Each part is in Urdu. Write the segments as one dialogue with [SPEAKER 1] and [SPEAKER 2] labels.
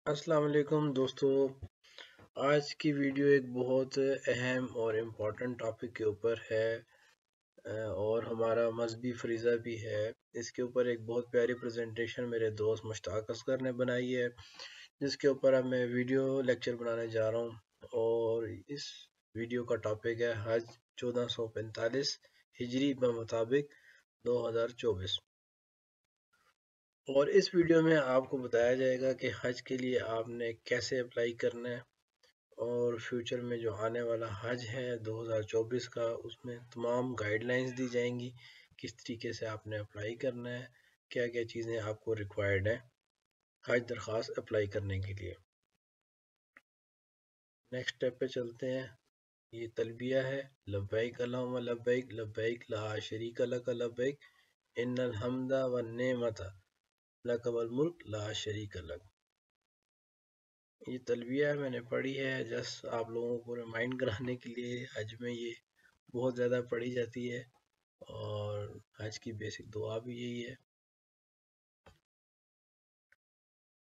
[SPEAKER 1] السلام علیکم دوستو، آج کی ویڈیو ایک بہت اہم اور امپورٹنٹ ٹاپک کے اوپر ہے اور ہمارا مذہبی فریضہ بھی ہے۔ اس کے اوپر ایک بہت پیاری پریزنٹیشن میرے دوست مشتاق اصغر نے بنائی ہے، جس کے اوپر اب میں ویڈیو لیکچر بنانے جا رہا ہوں، اور اس ویڈیو کا ٹاپک ہے حج 1445 ہجری بمطابق 2024۔ اور اس ویڈیو میں آپ کو بتایا جائے گا کہ حج کے لیے آپ نے کیسے اپلائی کرنا ہے، اور فیوچر میں جو آنے والا حج ہے 2024 کا، اس میں تمام گائیڈ لائنز دی جائیں گی، کس طریقے سے آپ نے اپلائی کرنا ہے، کیا کیا چیزیں آپ کو ریکوائرڈ ہیں حج درخواست اپلائی کرنے کے لیے۔ نیکسٹ سٹیپ پہ چلتے ہیں۔ یہ تلبیہ ہے، لبیک اللہم لبیک لبیک لا شریک لک لبیک ان الحمد والنعمت لک والملک لا شریک لک۔ یہ تلبیہ میں نے پڑھی ہے جسٹ آپ لوگوں کو ریمائنڈ کرانے کے لیے۔ حج میں یہ بہت زیادہ پڑھی جاتی ہے، اور حج کی بیسک دعا بھی یہی ہے۔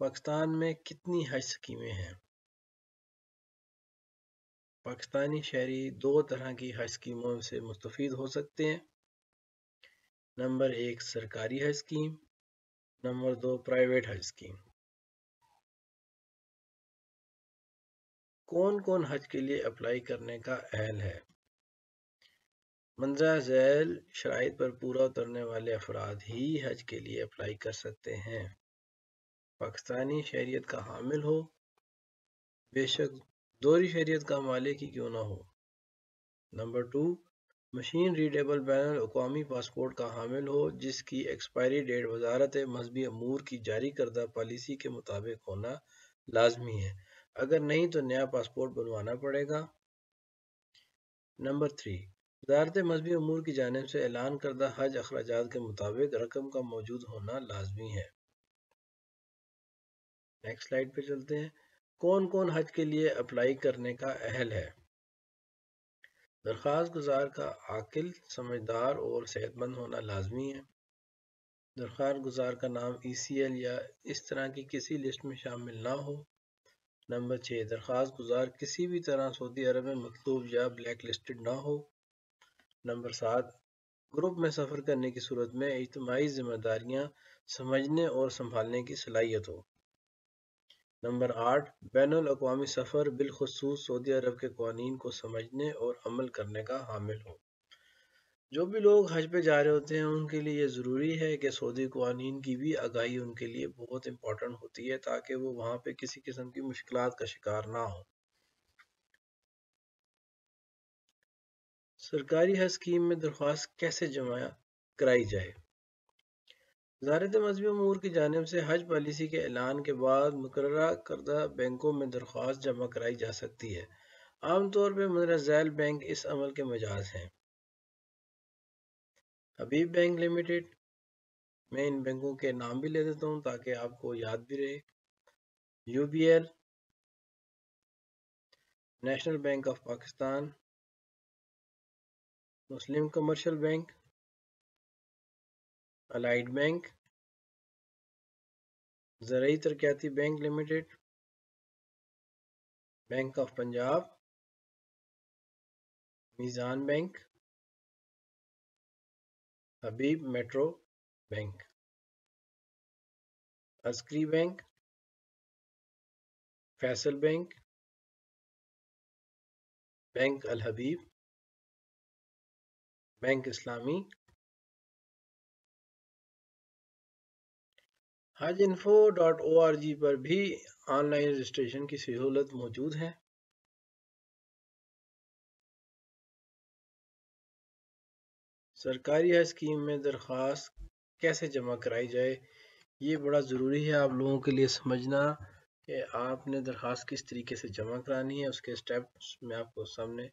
[SPEAKER 1] پاکستان میں کتنی حج سکیمیں ہیں؟ پاکستانی شہری دو طرح کی حج سکیموں سے مستفید ہو سکتے ہیں۔ نمبر 1 سرکاری حج سکیم، نمبر 2 پرائیویٹ حج سکیم۔ کون کون حج کے لیے اپلائی کرنے کا اہل ہے؟ مندرجہ ذیل شرائط پر پورا اترنے والے افراد ہی حج کے لیے اپلائی کر سکتے ہیں۔ پاکستانی شہریت کا حامل ہو، بے شک دوہری شہریت کا مالک ہی کیوں نہ ہو۔ نمبر 2 مشین ریڈیبل بین الاقوامی پاسپورٹ کا حامل ہو، جس کی ایکسپائری ڈیٹ وزارت مذہبی امور کی جاری کردہ پالیسی کے مطابق ہونا لازمی ہے، اگر نہیں تو نیا پاسپورٹ بنوانا پڑے گا۔ نمبر 3 وزارت مذہبی امور کی جانب سے اعلان کردہ حج اخراجات کے مطابق رقم کا موجود ہونا لازمی ہے۔ نیکسٹ سلائیڈ پہ چلتے ہیں۔ کون کون حج کے لیے اپلائی کرنے کا اہل ہے؟ درخواست گزار کا عاقل، سمجھدار اور صحت مند ہونا لازمی ہے۔ درخواست گزار کا نام ECL یا اس طرح کی کسی لسٹ میں شامل نہ ہو۔ نمبر 6 درخواست گزار کسی بھی طرح سعودی عرب میں مطلوب یا بلیک لسٹڈ نہ ہو۔ نمبر 7 گروپ میں سفر کرنے کی صورت میں اجتماعی ذمہ داریاں سمجھنے اور سنبھالنے کی صلاحیت ہو۔ نمبر 8 بین الاقوامی سفر بالخصوص سعودی عرب کے قوانین کو سمجھنے اور عمل کرنے کا حامل ہو۔ جو بھی لوگ حج پہ جا رہے ہوتے ہیں ان کے لیے یہ ضروری ہے کہ سعودی قوانین کی بھی آگاہی ان کے لیے بہت امپورٹنٹ ہوتی ہے، تاکہ وہ وہاں پہ کسی قسم کی مشکلات کا شکار نہ ہو۔ سرکاری حج اسکیم میں درخواست کیسے جمع کرائی جائے؟ وزارت مذہبی امور کی جانب سے حج پالیسی کے اعلان کے بعد مقررہ کردہ بینکوں میں درخواست جمع کرائی جا سکتی ہے۔ عام طور پہ مندرجہ ذیل بینک اس عمل کے مجاز ہیں۔ حبیب بینک لمیٹڈ، میں ان بینکوں کے نام بھی لے دیتا ہوں تاکہ آپ کو یاد بھی رہے۔ UBL، national bank of Pakistan, Muslim commercial bank, allied bank, زرعی ترقیاتی bank limited, bank of Punjab, میزان بینک، حبیب میٹرو بینک، عسکری بینک، فیصل بینک، بینک الحبیب، بینک اسلامی۔ hajinfo.org پر بھی آن لائن رجسٹریشن کی سہولت موجود ہے۔ سرکاری حج اسکیم میں درخواست کیسے جمع کرائی جائے؟ یہ بڑا ضروری ہے آپ لوگوں کے لیے سمجھنا کہ آپ نے درخواست کس طریقے سے جمع کرانی ہے۔ اس کے سٹیپس میں آپ کو سامنے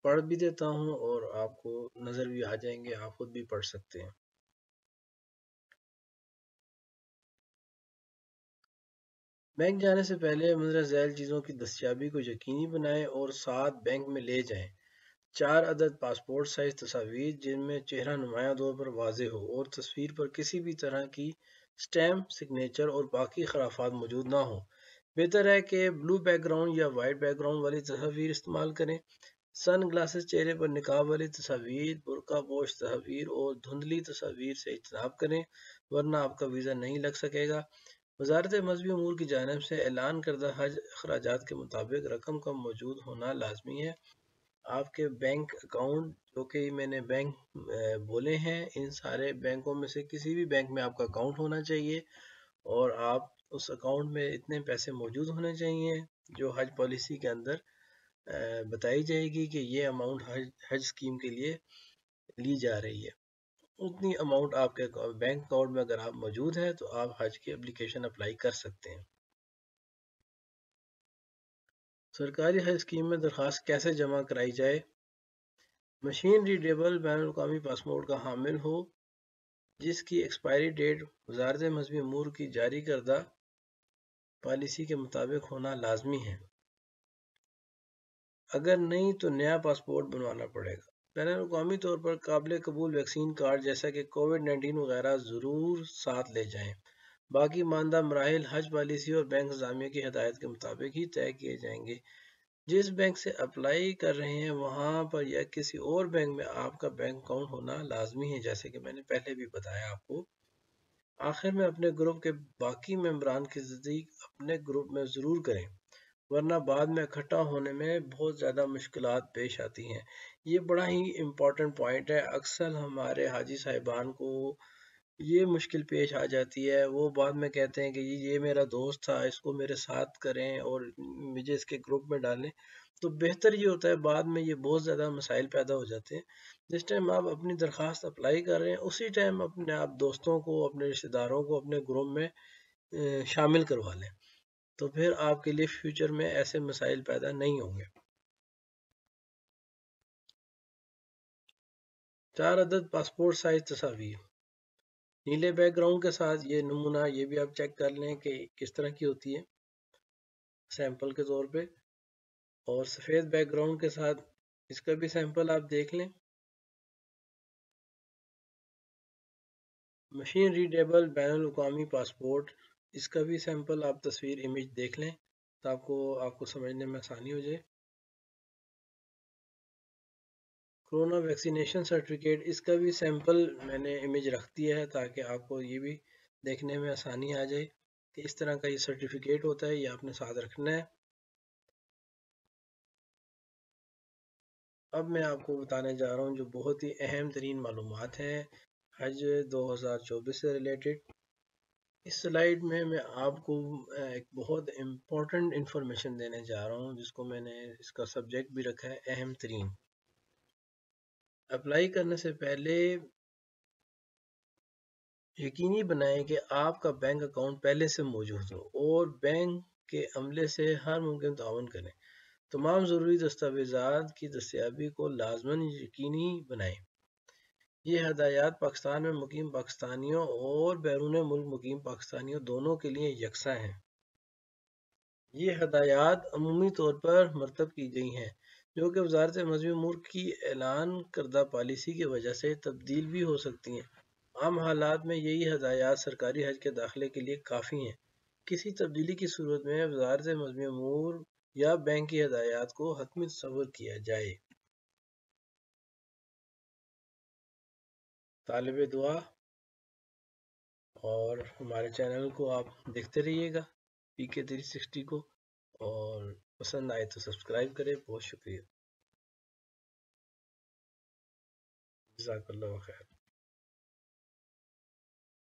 [SPEAKER 1] پڑھ بھی دیتا ہوں اور آپ کو نظر بھی آ جائیں گے، آپ خود بھی پڑھ سکتے ہیں۔ بینک جانے سے پہلے مندرجہ ذیل چیزوں کی دستیابی کو یقینی بنائیں اور ساتھ بینک میں لے جائیں۔ 4 عدد پاسپورٹ سائز تصاویر جن میں چہرہ نمایاں طور پر واضح ہو اور تصویر پر کسی بھی طرح کی سٹیمپ، سگنیچر اور باقی خرافات موجود نہ ہوں۔ بہتر ہے کہ بلو بیک گراؤنڈ یا وائٹ بیک گراؤنڈ والی تصاویر استعمال کریں۔ سن گلاسز، چہرے پر نقاب والی تصاویر، برقع پوش تصاویر اور دھندلی تصاویر سے اجتناب کریں ورنہ آپ کا ویزا نہیں لگ سکے گا۔ وزارت مذہبی امور کی جانب سے اعلان کردہ حج اخراجات کے مطابق رقم کا موجود ہونا لازمی ہے۔ آپ کے بینک اکاؤنٹ، جو کہ میں نے بینک بولے ہیں، ان سارے بینکوں میں سے کسی بھی بینک میں آپ کا اکاؤنٹ ہونا چاہیے اور آپ اس اکاؤنٹ میں اتنے پیسے موجود ہونے چاہیے جو حج پالیسی کے اندر بتائی جائے گی کہ یہ اماؤنٹ حج اسکیم کے لیے لی جا رہی ہے۔ اتنی اماؤنٹ آپ کے بینک اکاؤنٹ میں اگر آپ موجود ہے تو آپ حج کی اپلیکیشن اپلائی کر سکتے ہیں۔ سرکاری حج اسکیم میں درخواست کیسے جمع کرائی جائے؟ مشین ریڈیبل بین الاقوامی پاسپورٹ کا حامل ہو جس کی ایکسپائری ڈیٹ وزارت مذہبی امور کی جاری کردہ پالیسی کے مطابق ہونا لازمی ہے۔ اگر نہیں تو نیا پاسپورٹ بنوانا پڑے گا۔ بین الاقوامی طور پر قابل قبول ویکسین کارڈ جیسا کہ کووڈ-19 وغیرہ ضرور ساتھ لے جائیں۔ باقی ماندہ مراحل حج پالیسی اور بینک انتظامیہ کی ہدایت کے مطابق ہی طے کیے جائیں گے۔ جس بینک سے اپلائی کر رہے ہیں وہاں پر یا کسی اور بینک میں آپ کا بینک اکاؤنٹ ہونا لازمی ہے، جیسے کہ میں نے پہلے بھی بتایا آپ کو۔ آخر میں اپنے گروپ کے باقی ممبران کی تصدیق اپنے گروپ میں ضرور کریں ورنہ بعد میں اکٹھا ہونے میں بہت زیادہ مشکلات پیش آتی ہیں۔ یہ بڑا ہی امپورٹنٹ پوائنٹ ہے۔ اکثر ہمارے حاجی صاحبان کو یہ مشکل پیش آ جاتی ہے، وہ بعد میں کہتے ہیں کہ یہ میرا دوست تھا، اس کو میرے ساتھ کریں اور مجھے اس کے گروپ میں ڈالیں۔ تو بہتر یہ ہوتا ہے، بعد میں یہ بہت زیادہ مسائل پیدا ہو جاتے ہیں۔ جس ٹائم آپ اپنی درخواست اپلائی کر رہے ہیں اسی ٹائم اپنے آپ دوستوں کو، اپنے رشتہ داروں کو اپنے گروپ میں شامل کروا لیں، تو پھر آپ کے لیے فیوچر میں ایسے مسائل پیدا نہیں ہوں گے۔ 4 عدد پاسپورٹ سائز تصاویر نیلے بیک گراؤنڈ کے ساتھ، یہ نمونہ یہ بھی آپ چیک کر لیں کہ کس طرح کی ہوتی ہے سیمپل کے طور پہ، اور سفید بیک گراؤنڈ کے ساتھ اس کا بھی سیمپل آپ دیکھ لیں۔ مشین ریڈیبل بین الاقوامی پاسپورٹ، اس کا بھی سیمپل آپ تصویر امیج دیکھ لیں تو آپ کو سمجھنے میں آسانی ہو جائے۔ کورونا ویکسینیشن سرٹیفکیٹ، اس کا بھی سیمپل میں نے امیج رکھ دیا ہے تاکہ آپ کو یہ بھی دیکھنے میں آسانی آ جائے کہ اس طرح کا یہ سرٹیفکیٹ ہوتا ہے، یہ آپ نے ساتھ رکھنا ہے۔ اب میں آپ کو بتانے جا رہا ہوں جو بہت ہی اہم ترین معلومات ہیں حج 2024 سے ریلیٹڈ۔ اس سلائیڈ میں آپ کو ایک بہت امپورٹنٹ انفارمیشن دینے جا رہا ہوں جس کو میں نے اس کا سبجیکٹ بھی رکھا ہے اہم ترین۔ اپلائی کرنے سے پہلے یقینی بنائیں کہ آپ کا بینک اکاؤنٹ پہلے سے موجود ہو اور بینک کے عملے سے ہر ممکن تعاون کریں۔ تمام ضروری دستاویزات کی دستیابی کو لازماً یقینی بنائیں۔ یہ ہدایات پاکستان میں مقیم پاکستانیوں اور بیرون ملک مقیم پاکستانیوں دونوں کے لیے یکساں ہیں۔ یہ ہدایات عمومی طور پر مرتب کی گئی ہیں جو کہ وزارت مذہبی امور کی اعلان کردہ پالیسی کی وجہ سے تبدیل بھی ہو سکتی ہیں۔ عام حالات میں یہی ہدایات سرکاری حج کے داخلے کے لیے کافی ہیں۔ کسی تبدیلی کی صورت میں وزارت مذہبی امور یا بینک کی ہدایات کو حتمی تصور کیا جائے۔ طالب دعا اور ہمارے چینل کو آپ دیکھتے رہیے گا PK 360 کو، اور پسند آئے تو سبسکرائب کریں۔ بہت شکریہ، جزاک اللہ خیر۔